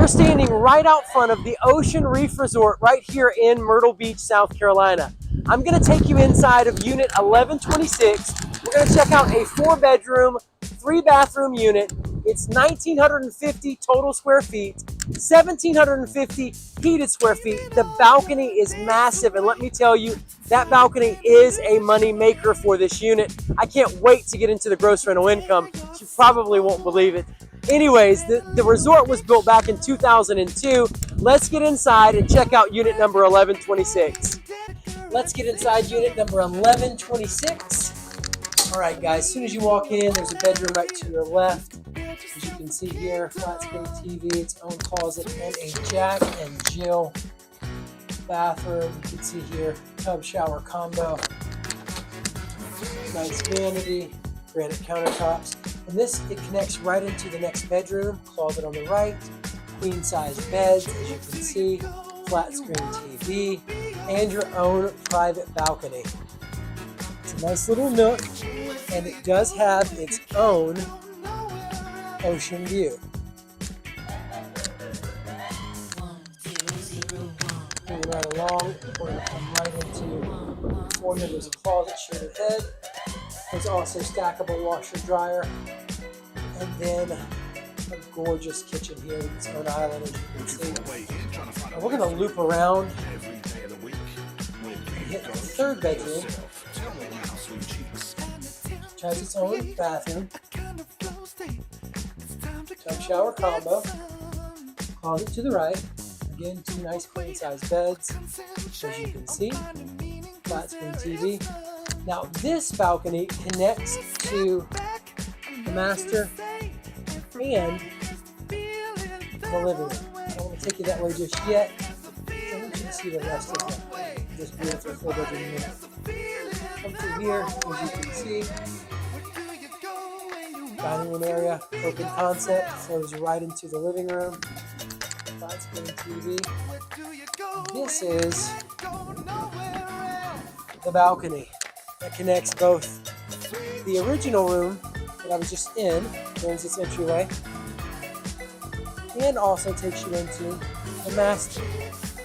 We're standing right out front of the Ocean Reef Resort right here in Myrtle Beach, South Carolina. I'm gonna take you inside of unit 1126. We're gonna check out a 4-bedroom, 3-bathroom unit. It's 1,950 total square feet, 1,750 heated square feet. The balcony is massive, and let me tell you, that balcony is a money maker for this unit. I can't wait to get into the gross rental income. You probably won't believe it. Anyways, the resort was built back in 2002. Let's get inside and check out unit number 1126. Let's get inside unit number 1126. All right, guys, as soon as you walk in, there's a bedroom right to your left. As you can see here, flat screen TV, its own closet, and a Jack and Jill bathroom. You can see here, tub, shower, combo. Nice vanity, granite countertops. And this, it connects right into the next bedroom, closet on the right, queen size beds, as you can see, flat screen TV, and your own private balcony. It's a nice little nook, and it does have its own ocean view. Moving right along, we're going to come right into 4 windows of closet, shaded head. There's also stackable washer dryer, and then a gorgeous kitchen here with its own island, as you can see. Now we're going to loop around and hit the 3rd bedroom, which has its own bathroom, tub shower combo, closet to the right. Again, 2 nice queen size beds, as you can see, flat screen TV. Now this balcony connects to the master and the living room. I don't want to take you that way just yet. I want you to see the rest of this beautiful 4-bedroom unit. Come through here, as you can see, dining room area, open concept, flows right into the living room. Flat screen TV. This is the balcony that connects both the original room that I was just in, there's its entryway, and also takes you into the master,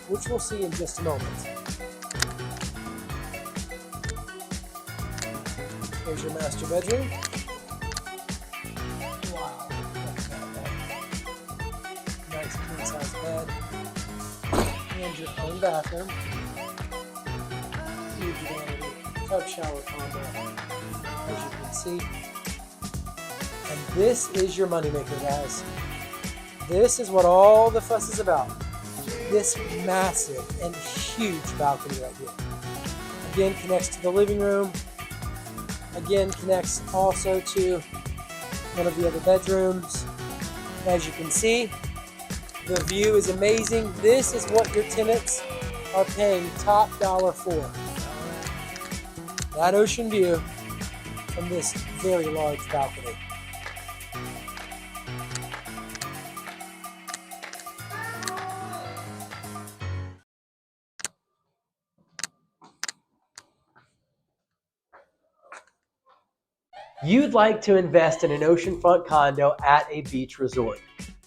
which we'll see in just a moment. Here's your master bedroom. Wow. Nice queen size bed. And your own bathroom. Huge vanity. Tub shower combo, as you can see. And this is your moneymaker, guys. This is what all the fuss is about. This massive and huge balcony right here. Again, connects to the living room. Again, connects also to one of the other bedrooms. As you can see, the view is amazing. This is what your tenants are paying top dollar for. That ocean view from this very large balcony. You'd like to invest in an oceanfront condo at a beach resort.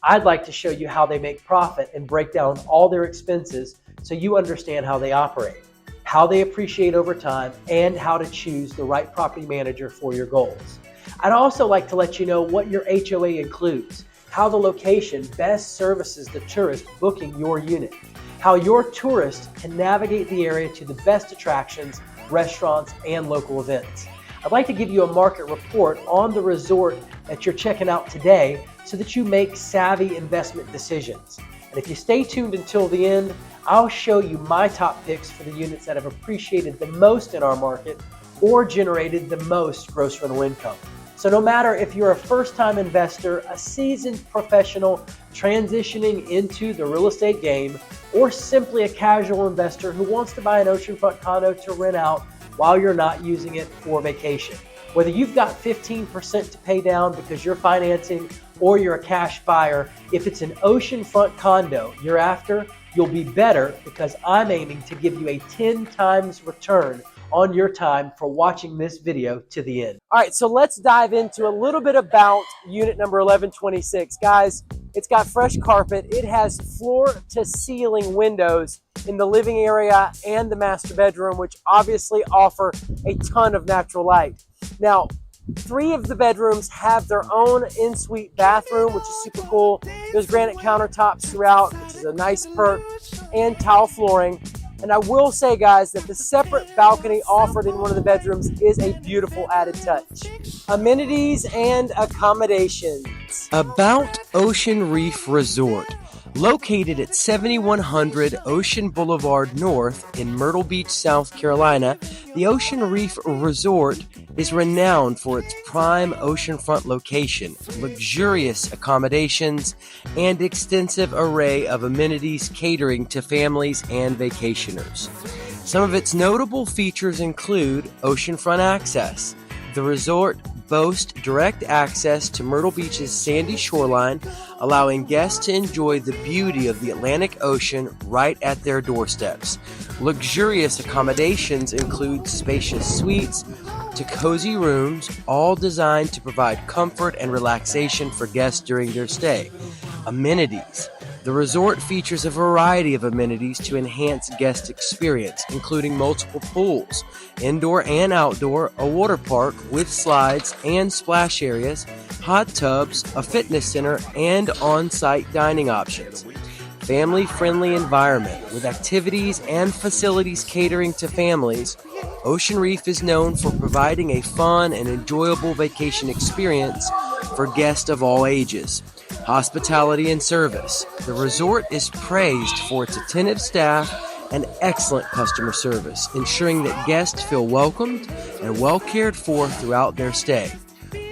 I'd like to show you how they make profit and break down all their expenses so you understand how they operate, how they appreciate over time, and how to choose the right property manager for your goals. I'd also like to let you know what your HOA includes, how the location best services the tourist booking your unit, how your tourist can navigate the area to the best attractions, restaurants, and local events. I'd like to give you a market report on the resort that you're checking out today so that you make savvy investment decisions. And if you stay tuned until the end, I'll show you my top picks for the units that have appreciated the most in our market or generated the most gross rental income. So no matter if you're a first-time investor, a seasoned professional transitioning into the real estate game, or simply a casual investor who wants to buy an oceanfront condo to rent out while you're not using it for vacation. Whether you've got 15% to pay down because you're financing or you're a cash buyer, if it's an oceanfront condo you're after, you'll be better because I'm aiming to give you a 10 times return on your time for watching this video to the end. All right, so let's dive into a little bit about unit number 1126. Guys, It's got fresh carpet. It has floor to ceiling windows in the living area and the master bedroom, which obviously offer a ton of natural light. Now, 3 of the bedrooms have their own in-suite bathroom, which is super cool. There's granite countertops throughout, which is a nice perk, and tile flooring. And I will say, guys, that the separate balcony offered in one of the bedrooms is a beautiful added touch. Amenities and accommodations. About Ocean Reef Resort. Located at 7100 Ocean Boulevard North in Myrtle Beach, South Carolina, the Ocean Reef Resort is renowned for its prime oceanfront location, luxurious accommodations, and extensive array of amenities catering to families and vacationers. Some of its notable features include oceanfront access. The resort boasts direct access to Myrtle Beach's sandy shoreline, allowing guests to enjoy the beauty of the Atlantic Ocean right at their doorsteps. Luxurious accommodations include spacious suites to cozy rooms, all designed to provide comfort and relaxation for guests during their stay. Amenities. The resort features a variety of amenities to enhance guest experience, including multiple pools, indoor and outdoor, a water park with slides and splash areas, hot tubs, a fitness center, and on-site dining options. Family-friendly environment with activities and facilities catering to families. Ocean Reef is known for providing a fun and enjoyable vacation experience for guests of all ages. Hospitality and service. The resort is praised for its attentive staff and excellent customer service, ensuring that guests feel welcomed and well cared for throughout their stay.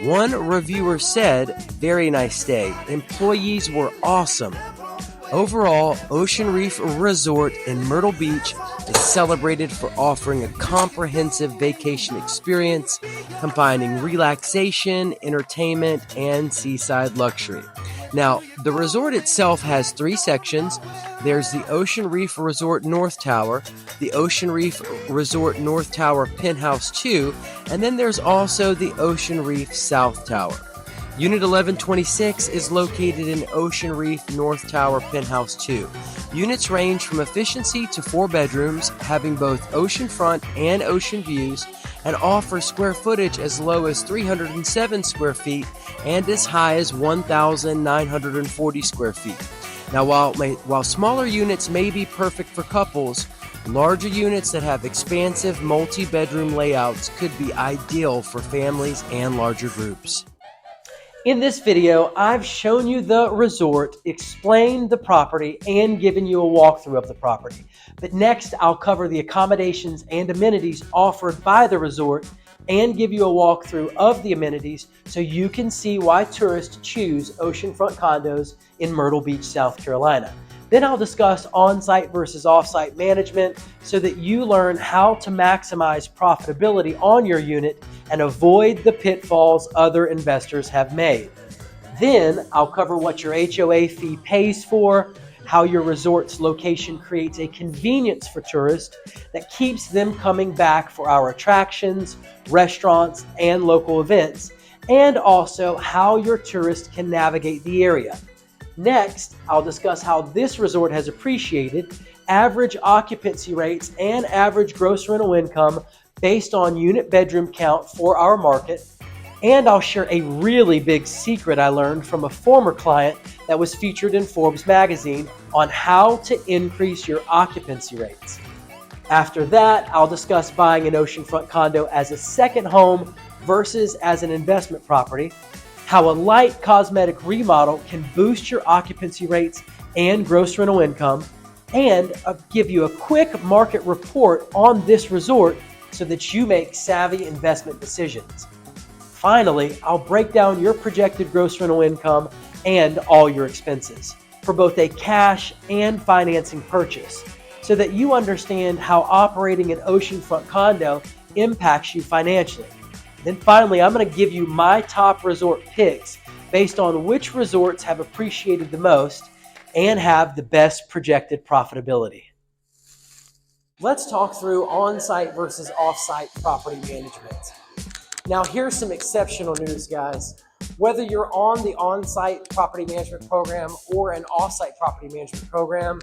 One reviewer said, "Very nice stay. Employees were awesome." Overall, Ocean Reef Resort in Myrtle Beach is celebrated for offering a comprehensive vacation experience, combining relaxation, entertainment, and seaside luxury. Now, the resort itself has 3 sections. There's the Ocean Reef Resort North Tower, the Ocean Reef Resort North Tower Penthouse 2, and then there's also the Ocean Reef South Tower. Unit 1126 is located in Ocean Reef North Tower Penthouse 2. Units range from efficiency to 4 bedrooms, having both oceanfront and ocean views, and offer square footage as low as 307 square feet and as high as 1,940 square feet. Now, while smaller units may be perfect for couples, larger units that have expansive multi-bedroom layouts could be ideal for families and larger groups. In this video, I've shown you the resort, explained the property, and given you a walkthrough of the property. But next, I'll cover the accommodations and amenities offered by the resort and give you a walkthrough of the amenities so you can see why tourists choose oceanfront condos in Myrtle Beach, South Carolina. Then I'll discuss on-site versus off-site management so that you learn how to maximize profitability on your unit and avoid the pitfalls other investors have made. Then I'll cover what your HOA fee pays for, how your resort's location creates a convenience for tourists that keeps them coming back for our attractions, restaurants, and local events, and also how your tourists can navigate the area. Next, I'll discuss how this resort has appreciated, average occupancy rates, and average gross rental income based on unit bedroom count for our market. And I'll share a really big secret I learned from a former client that was featured in Forbes magazine on how to increase your occupancy rates. After that, I'll discuss buying an oceanfront condo as a second home versus as an investment property, how a light cosmetic remodel can boost your occupancy rates and gross rental income, and I'll give you a quick market report on this resort so that you make savvy investment decisions. Finally, I'll break down your projected gross rental income and all your expenses for both a cash and financing purchase so that you understand how operating an oceanfront condo impacts you financially. Then finally, I'm going to give you my top resort picks based on which resorts have appreciated the most and have the best projected profitability. Let's talk through on-site versus off-site property management. Now, here's some exceptional news, guys. Whether you're on the on-site property management program or an off-site property management program,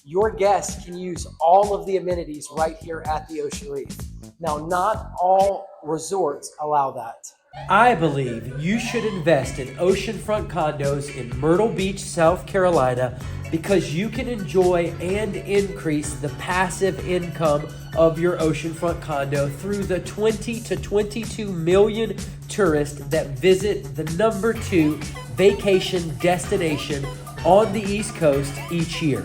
your guests can use all of the amenities right here at the Ocean Reef. Now, not all resorts allow that. I believe you should invest in oceanfront condos in Myrtle Beach, South Carolina, because you can enjoy and increase the passive income of your oceanfront condo through the 20 to 22 million tourists that visit the #2 vacation destination on the East Coast each year.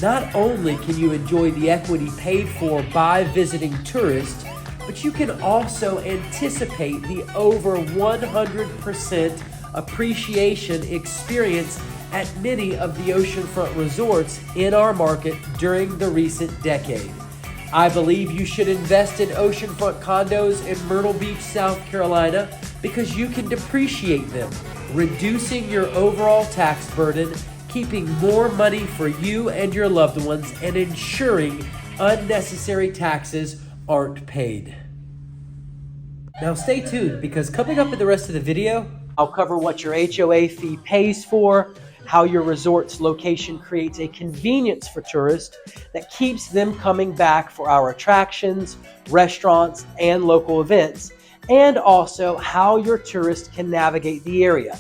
Not only can you enjoy the equity paid for by visiting tourists, but you can also anticipate the over 100% appreciation experience at many of the oceanfront resorts in our market during the recent decade. I believe you should invest in oceanfront condos in Myrtle Beach, South Carolina, because you can depreciate them, reducing your overall tax burden, keeping more money for you and your loved ones, and ensuring unnecessary taxes aren't paid. Now stay tuned, because coming up in the rest of the video, I'll cover what your HOA fee pays for, how your resort's location creates a convenience for tourists that keeps them coming back for our attractions, restaurants, and local events, and also how your tourists can navigate the area.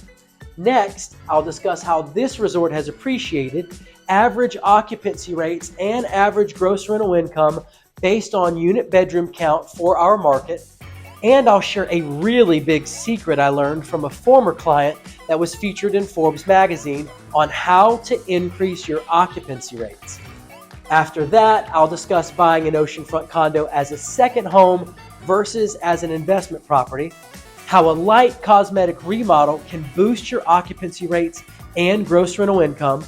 Next, I'll discuss how this resort has appreciated, average occupancy rates, and average gross rental income based on unit bedroom count for our market. And I'll share a really big secret I learned from a former client that was featured in Forbes magazine on how to increase your occupancy rates. After that, I'll discuss buying an oceanfront condo as a second home versus as an investment property, how a light cosmetic remodel can boost your occupancy rates and gross rental income,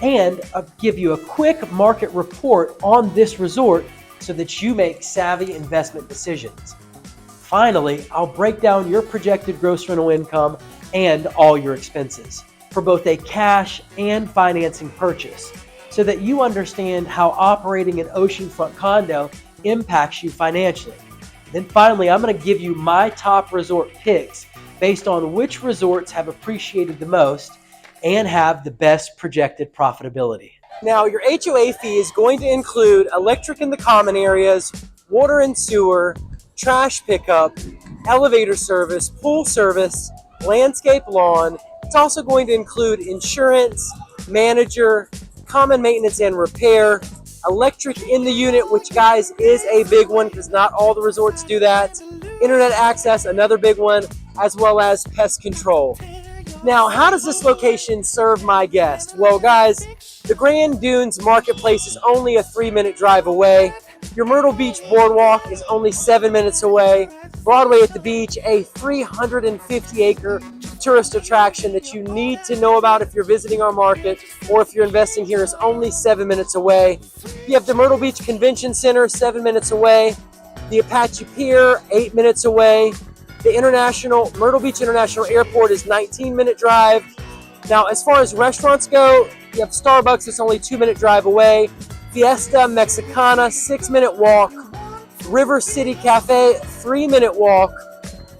and I'll give you a quick market report on this resort so that you make savvy investment decisions. Finally, I'll break down your projected gross rental income and all your expenses for both a cash and financing purchase, so that you understand how operating an oceanfront condo impacts you financially. Then finally, I'm going to give you my top resort picks based on which resorts have appreciated the most and have the best projected profitability. Now, your HOA fee is going to include electric in the common areas, water and sewer, trash pickup, elevator service, pool service, landscape lawn. It's also going to include insurance, manager, common maintenance and repair, electric in the unit, which, guys, is a big one because not all the resorts do that, internet access, another big one, as well as pest control. Now, how does this location serve my guest? Well, guys, the Grand Dunes Marketplace is only a 3-minute drive away. Your Myrtle Beach Boardwalk is only 7 minutes away. Broadway at the beach, a 350-acre tourist attraction that you need to know about if you're visiting our market or if you're investing here, is only 7 minutes away. You have the Myrtle Beach Convention Center, 7 minutes away. The Apache Pier, 8 minutes away. The Myrtle Beach International Airport is 19-minute drive. Now, as far as restaurants go, you have Starbucks, it's only 2-minute drive away. Fiesta Mexicana, 6-minute walk. River City Cafe, 3-minute walk.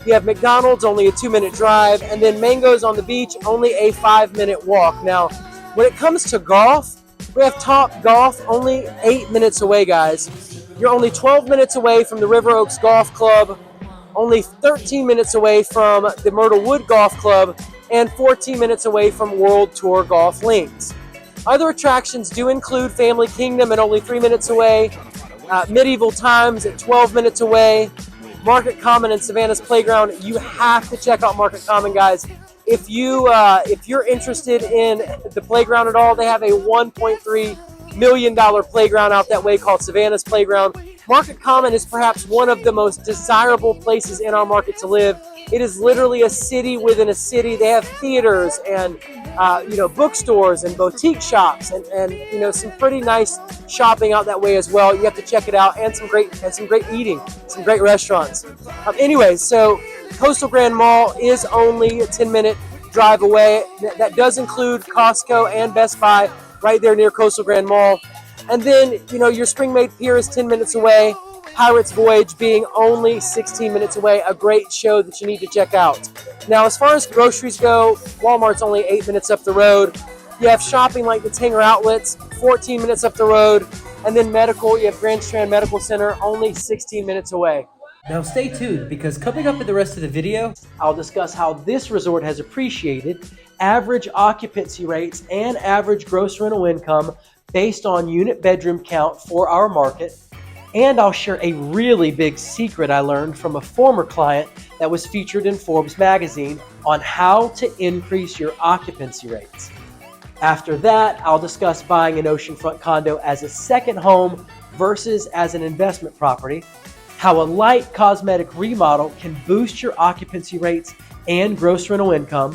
You have McDonald's, only a 2-minute drive. And then Mango's on the Beach, only a 5-minute walk. Now, when it comes to golf, we have Top Golf, only 8 minutes away, guys. You're only 12 minutes away from the River Oaks Golf Club, only 13 minutes away from the Myrtle Wood Golf Club, and 14 minutes away from World Tour Golf Links. Other attractions do include Family Kingdom at only 3 minutes away, Medieval Times at 12 minutes away, Market Common and Savannah's Playground. You have to check out Market Common, guys. If you're interested in the playground at all, they have a $1.3 million playground out that way called Savannah's Playground. Market Common is perhaps one of the most desirable places in our market to live. It is literally a city within a city. They have theaters and bookstores and boutique shops and some pretty nice shopping out that way as well. You have to check it out, and some great eating, some great restaurants. Anyways, so Coastal Grand Mall is only a 10-minute drive away. That does include Costco and Best Buy right there near Coastal Grand Mall. And then, your Spring Maid Pier is 10 minutes away. Pirates Voyage being only 16 minutes away, a great show that you need to check out. Now, as far as groceries go, Walmart's only 8 minutes up the road. You have shopping like the Tanger Outlets, 14 minutes up the road. And then medical, you have Grand Strand Medical Center, only 16 minutes away. Now stay tuned, because coming up in the rest of the video, I'll discuss how this resort has appreciated, average occupancy rates, and average gross rental income based on unit bedroom count for our market. And I'll share a really big secret I learned from a former client that was featured in Forbes magazine on how to increase your occupancy rates. After that, I'll discuss buying an oceanfront condo as a second home versus as an investment property, how a light cosmetic remodel can boost your occupancy rates and gross rental income,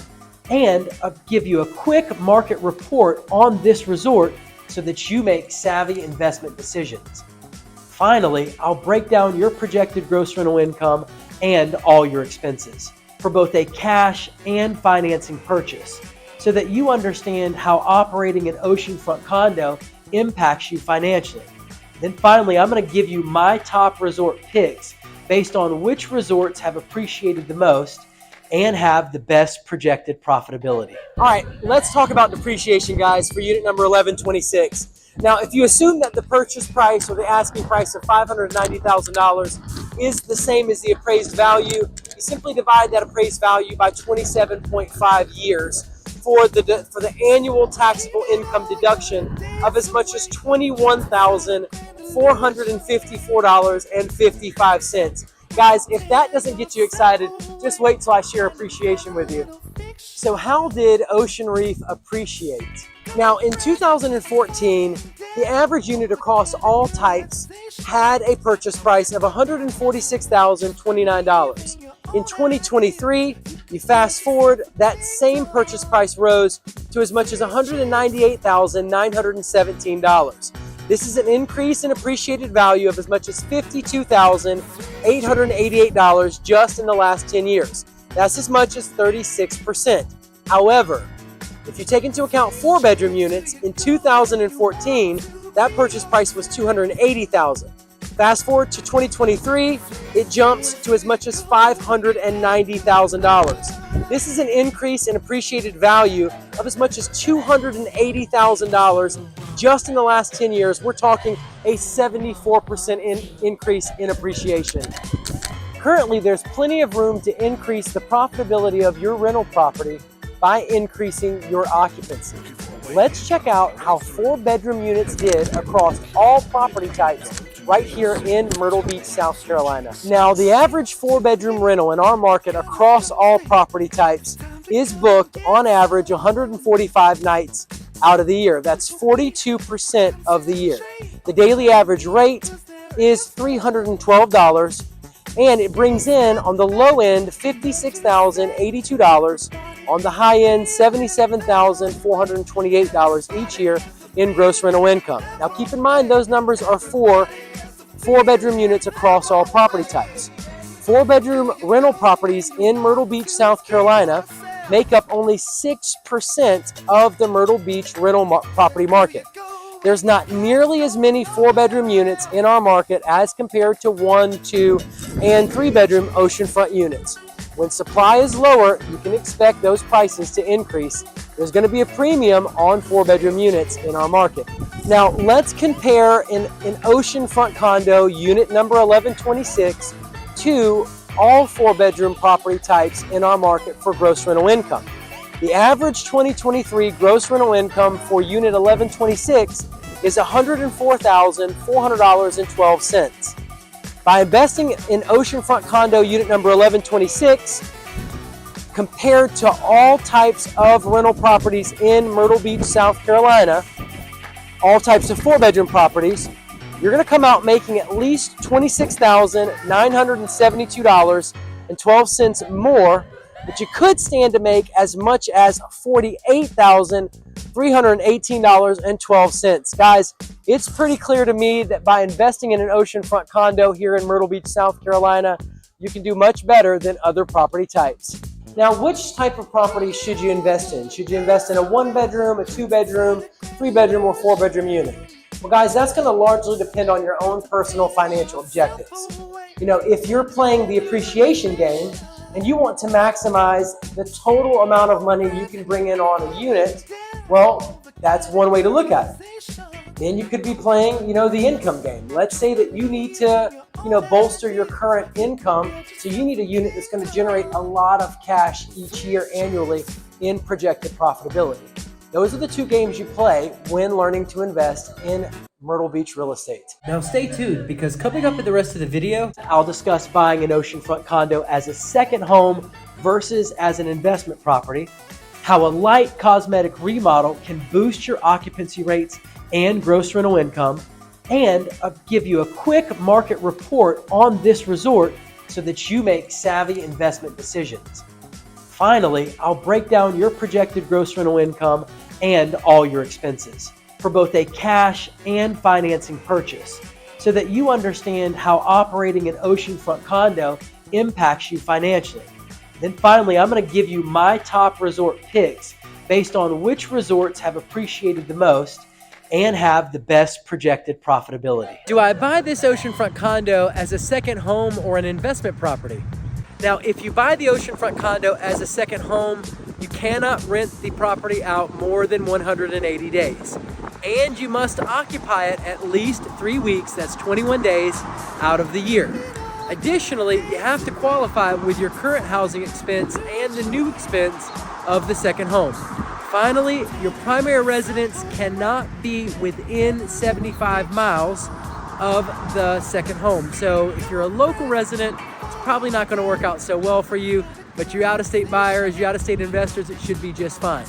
and I'll give you a quick market report on this resort so that you make savvy investment decisions. Finally, I'll break down your projected gross rental income and all your expenses for both a cash and financing purchase, so that you understand how operating an oceanfront condo impacts you financially. Then finally, I'm going to give you my top resort picks based on which resorts have appreciated the most and have the best projected profitability. All right, let's talk about depreciation, guys, for unit number 1126. Now, if you assume that the purchase price or the asking price of $590,000 is the same as the appraised value, you simply divide that appraised value by 27.5 years for the annual taxable income deduction of as much as $21,454.55. Guys, if that doesn't get you excited, just wait till I share appreciation with you. So how did Ocean Reef appreciate? Now, in 2014, the average unit across all types had a purchase price of $146,029. In 2023, you fast forward, that same purchase price rose to as much as $198,917. This is an increase in appreciated value of as much as $52,888 just in the last 10 years. That's as much as 36%. However, if you take into account 4-bedroom units, in 2014, that purchase price was $280,000. Fast forward to 2023, it jumps to as much as $590,000. This is an increase in appreciated value of as much as $280,000 just in the last 10 years. We're talking a 74% increase in appreciation. Currently, there's plenty of room to increase the profitability of your rental property by increasing your occupancy. Let's check out how 4-bedroom units did across all property types right here in Myrtle Beach, South Carolina. Now, the average 4-bedroom rental in our market across all property types is booked on average 145 nights out of the year. That's 42% of the year. The daily average rate is $312, and it brings in, on the low end, $56,082, on the high end, $77,428 each year in gross rental income. Now, keep in mind, those numbers are for 4-bedroom units across all property types. 4-bedroom rental properties in Myrtle Beach, South Carolina make up only 6% of the Myrtle Beach rental property market. There's not nearly as many 4-bedroom units in our market as compared to 1, 2, and 3-bedroom oceanfront units. When supply is lower, you can expect those prices to increase. There's going to be a premium on 4-bedroom units in our market. Now, let's compare an oceanfront condo unit number 1126 to all 4-bedroom property types in our market for gross rental income. The average 2023 gross rental income for unit 1126 is $104,400.12. By investing in oceanfront condo unit number 1126, compared to all types of rental properties in Myrtle Beach, South Carolina, all types of 4-bedroom properties, you're going to come out making at least $26,972.12 more, but you could stand to make as much as $48,318.12. Guys, it's pretty clear to me that by investing in an oceanfront condo here in Myrtle Beach, South Carolina, you can do much better than other property types. Now, which type of property should you invest in? Should you invest in a 1-bedroom, a 2-bedroom, 3-bedroom, or 4-bedroom unit? Well, guys, that's going to largely depend on your own personal financial objectives. If you're playing the appreciation game and you want to maximize the total amount of money you can bring in on a unit, well, that's one way to look at it. Then you could be playing, the income game. Let's say that you need to, bolster your current income. So you need a unit that's going to generate a lot of cash each year annually in projected profitability. Those are the two games you play when learning to invest in Myrtle Beach real estate. Now stay tuned, because coming up in the rest of the video, I'll discuss buying an oceanfront condo as a second home versus as an investment property, how a light cosmetic remodel can boost your occupancy rates and gross rental income, and I'll give you a quick market report on this resort so that you make savvy investment decisions. Finally, I'll break down your projected gross rental income and all your expenses for both a cash and financing purchase, so that you understand how operating an oceanfront condo impacts you financially. Then finally, I'm going to give you my top resort picks based on which resorts have appreciated the most and have the best projected profitability. Do I buy this oceanfront condo as a second home or an investment property? Now, if you buy the oceanfront condo as a second home, you cannot rent the property out more than 180 days. And you must occupy it at least 3 weeks, that's 21 days, out of the year. Additionally, you have to qualify with your current housing expense and the new expense of the second home. Finally, your primary residence cannot be within 75 miles of the second home. So if you're a local resident, it's probably not going to work out so well for you, but you out-of-state buyers, you out-of-state investors, it should be just fine.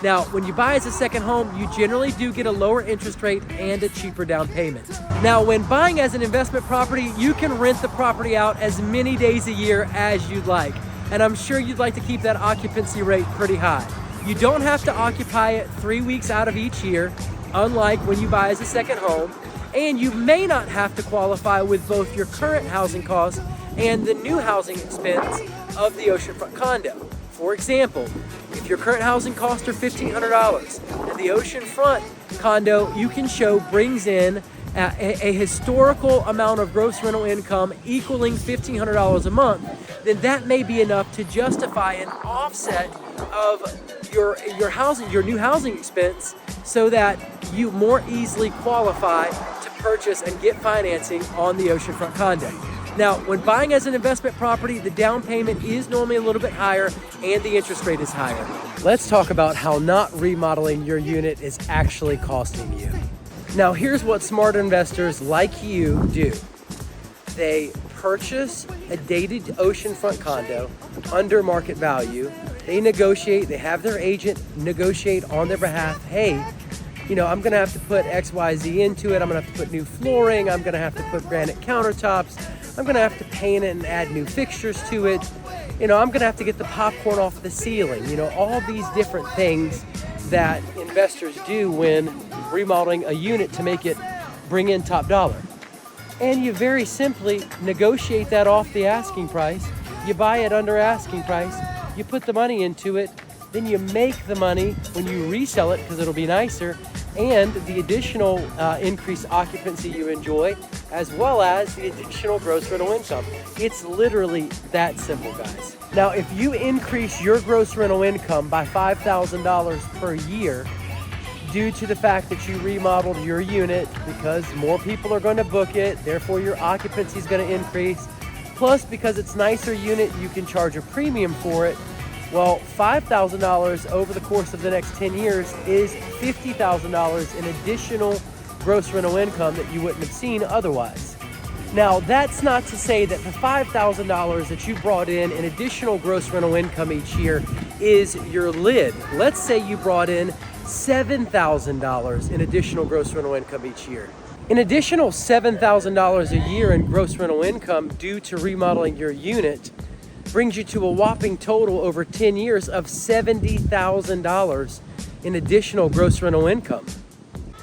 Now, when you buy as a second home, you generally do get a lower interest rate and a cheaper down payment. Now, when buying as an investment property, you can rent the property out as many days a year as you'd like. And I'm sure you'd like to keep that occupancy rate pretty high. You don't have to occupy it 3 weeks out of each year, unlike when you buy as a second home. And you may not have to qualify with both your current housing costs and the new housing expense of the oceanfront condo. For example, if your current housing costs are $1,500 and the oceanfront condo you can show brings in a historical amount of gross rental income equaling $1,500 a month, then that may be enough to justify an offset of your new housing expense, so that you more easily qualify to purchase and get financing on the oceanfront condo. Now, when buying as an investment property, the down payment is normally a little bit higher and the interest rate is higher. Let's talk about how not remodeling your unit is actually costing you. Now, here's what smart investors like you do. They purchase a dated oceanfront condo under market value. They negotiate, they have their agent negotiate on their behalf. Hey, I'm gonna have to put XYZ into it. I'm gonna have to put new flooring. I'm gonna have to put granite countertops. I'm gonna have to paint it and add new fixtures to it. I'm gonna have to get the popcorn off the ceiling. All these different things that investors do when remodeling a unit to make it bring in top dollar. And you very simply negotiate that off the asking price. You buy it under asking price. You put the money into it. Then you make the money when you resell it, because it'll be nicer, and the additional increased occupancy you enjoy, as well as the additional gross rental income. It's literally that simple, guys. Now, if you increase your gross rental income by $5,000 per year due to the fact that you remodeled your unit, because more people are going to book it, therefore your occupancy is going to increase, plus because it's a nicer unit, you can charge a premium for it. Well, $5,000 over the course of the next 10 years is $50,000 in additional gross rental income that you wouldn't have seen otherwise. Now, that's not to say that the $5,000 that you brought in additional gross rental income each year is your lid. Let's say you brought in $7,000 in additional gross rental income each year. An additional $7,000 a year in gross rental income due to remodeling your unit brings you to a whopping total over 10 years of $70,000 in additional gross rental income.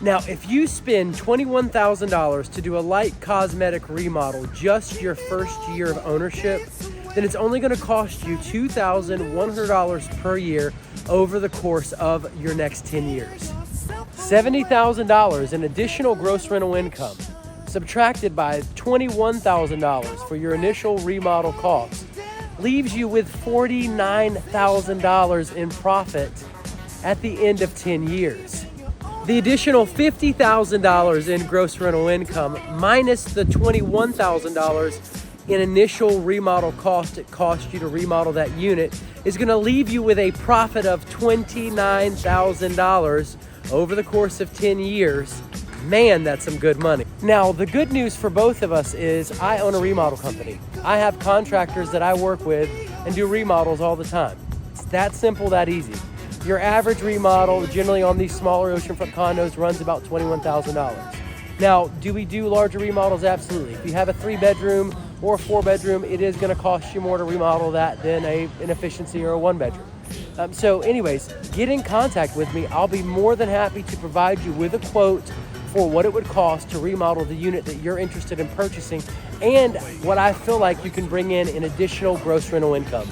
Now, if you spend $21,000 to do a light cosmetic remodel just your first year of ownership, then it's only going to cost you $2,100 per year over the course of your next 10 years. $70,000 in additional gross rental income, subtracted by $21,000 for your initial remodel cost, leaves you with $49,000 in profit at the end of 10 years. The additional $50,000 in gross rental income minus the $21,000 in initial remodel cost it cost you to remodel that unit is going to leave you with a profit of $29,000 over the course of 10 years. Man, that's some good money. Now, the good news for both of us is I own a remodel company. I have contractors that I work with and do remodels all the time. It's that simple, that easy. Your average remodel, generally on these smaller oceanfront condos, runs about $21,000. Now, do we do larger remodels? Absolutely. If you have a 3-bedroom or a 4-bedroom, it is going to cost you more to remodel that than an efficiency or a 1-bedroom. So anyways, get in contact with me. I'll be more than happy to provide you with a quote for what it would cost to remodel the unit that you're interested in purchasing and what I feel like you can bring in additional gross rental income.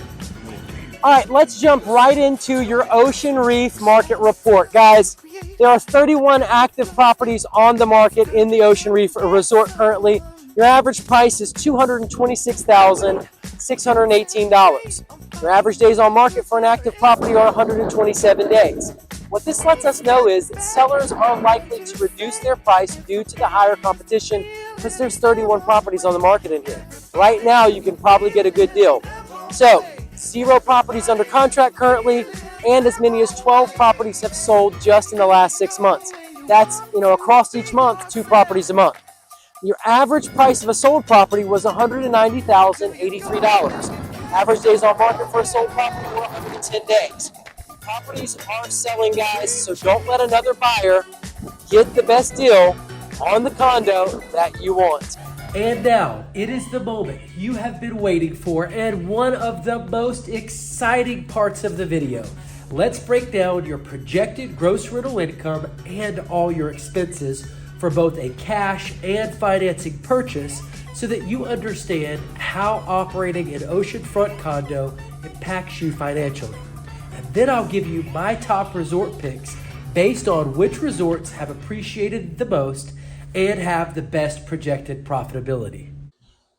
All right, let's jump right into your Ocean Reef market report. Guys, there are 31 active properties on the market in the Ocean Reef Resort currently. Your average price is $226,618. Your average days on market for an active property are 127 days. What this lets us know is that sellers are likely to reduce their price due to the higher competition because there's 31 properties on the market in here. Right now, you can probably get a good deal. So, 0 properties under contract currently, and as many as 12 properties have sold just in the last 6 months. That's, across each month, 2 properties a month. Your average price of a sold property was $190,083. Average days on market for a sold property were 110 days. Properties are selling, guys, so don't let another buyer get the best deal on the condo that you want. And now, it is the moment you have been waiting for and one of the most exciting parts of the video. Let's break down your projected gross rental income and all your expenses for both a cash and financing purchase so that you understand how operating an oceanfront condo impacts you financially. And then I'll give you my top resort picks based on which resorts have appreciated the most and have the best projected profitability.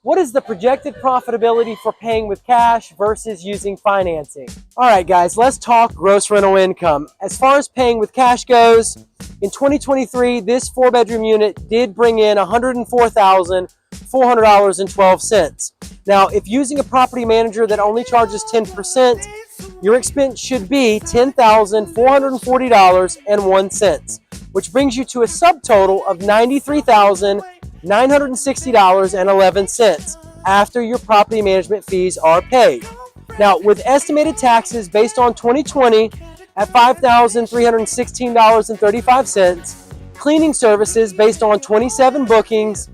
What is the projected profitability for paying with cash versus using financing? All right, guys, let's talk gross rental income. As far as paying with cash goes, in 2023, this 4-bedroom unit did bring in $104,400.12. Now, if using a property manager that only charges 10%, your expense should be $10,440.01, which brings you to a subtotal of $93,960.11 after your property management fees are paid. Now, with estimated taxes based on 2020 at $5,316.35, cleaning services based on 27 bookings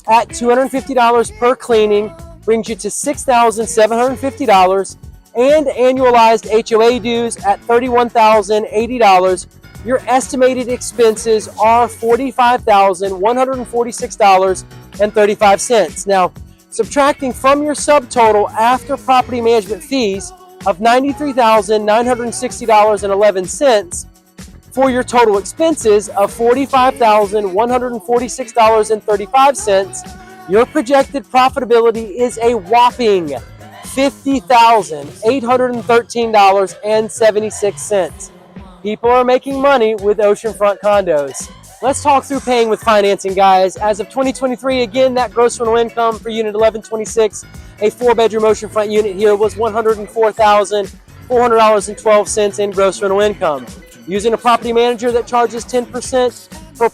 at $250 per cleaning brings you to $6,750, and annualized HOA dues at $31,080. Your estimated expenses are $45,146.35. Now, subtracting from your subtotal after property management fees of $93,960.11 for your total expenses of $45,146.35, your projected profitability is a whopping $50,813.76. People are making money with oceanfront condos. Let's talk through paying with financing, guys. As of 2023, again, that gross rental income for unit 1126, a 4-bedroom oceanfront unit here, was $104,400.12 in gross rental income. Using a property manager that charges 10%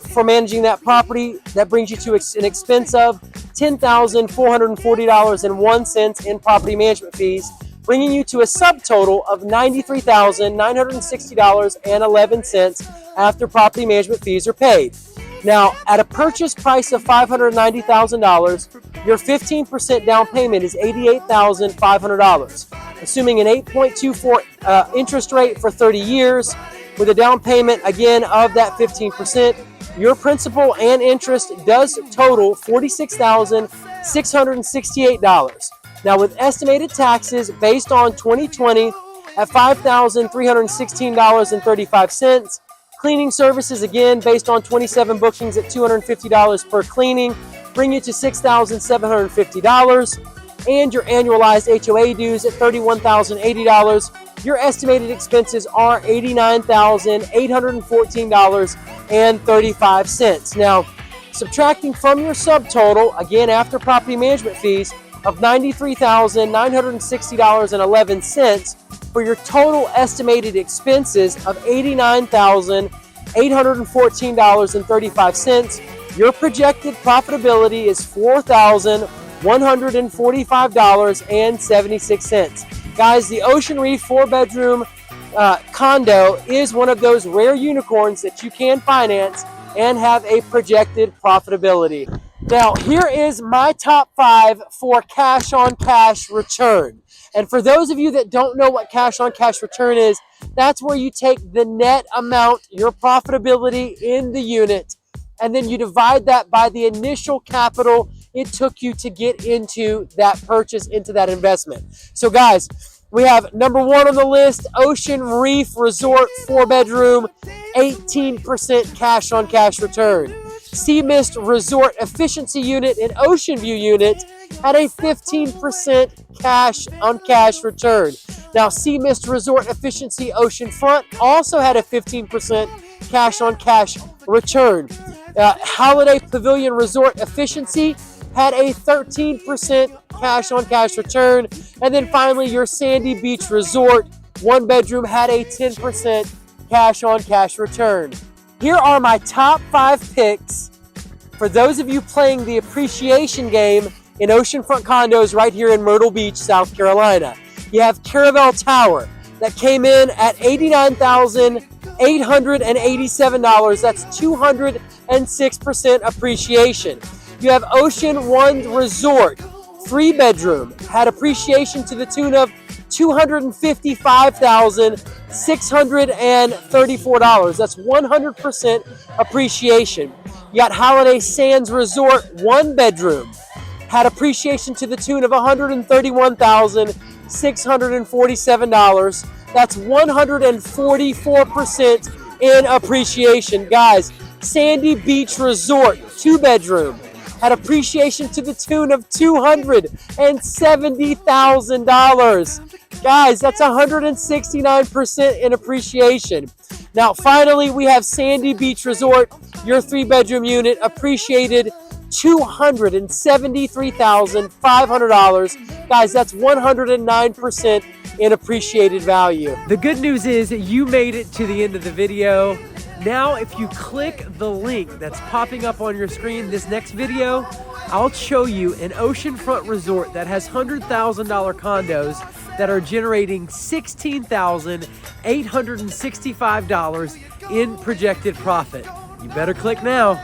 for managing that property, that brings you to an expense of $10,440.01 in property management fees, bringing you to a subtotal of $93,960.11 after property management fees are paid. Now, at a purchase price of $590,000, your 15% down payment is $88,500. Assuming an 8.24 interest rate for 30 years, with a down payment, again, of that 15%, your principal and interest does total $46,668. Now, with estimated taxes based on 2020 at $5,316.35, Cleaning services, again, based on 27 bookings at $250 per cleaning, bring you to $6,750. And your annualized HOA dues at $31,080. Your estimated expenses are $89,814.35. Now, subtracting from your subtotal, again after property management fees, of $93,960.11 for your total estimated expenses of $89,814.35. Your projected profitability is $4,145.76. Guys, the Ocean Reef 4-bedroom condo is one of those rare unicorns that you can finance and have a projected profitability. Now, here is my top 5 for cash on cash return. And for those of you that don't know what cash on cash return is, that's where you take the net amount, your profitability in the unit, and then you divide that by the initial capital it took you to get into that purchase, into that investment. So guys, we have number 1 on the list, Ocean Reef Resort 4-bedroom, 18% cash on cash return. Sea Mist Resort Efficiency Unit and Ocean View Unit had a 15% cash on cash return. Now, Sea Mist Resort Efficiency Oceanfront also had a 15% cash on cash return. Holiday Pavilion Resort Efficiency had a 13% cash on cash return. And then finally, your Sandy Beach Resort 1-bedroom had a 10% cash on cash return. Here are my top 5 picks for those of you playing the appreciation game in Oceanfront Condos right here in Myrtle Beach, South Carolina. You have Caravel Tower that came in at $89,887. That's 206% appreciation. You have Ocean One Resort 3-bedroom, had appreciation to the tune of $255,634. That's 100% appreciation. You got Holiday Sands Resort 1-bedroom, had appreciation to the tune of $131,647. That's 144% in appreciation. Guys, Sandy Beach Resort 2-bedroom, had appreciation to the tune of $270,000. Guys, that's 169% in appreciation. Now, finally, we have Sandy Beach Resort, your 3-bedroom unit, appreciated $273,500. Guys, that's 109% in appreciated value. The good news is you made it to the end of the video. Now, if you click the link that's popping up on your screen, this next video, I'll show you an oceanfront resort that has $100,000 condos that are generating $16,865 in projected profit. You better click now.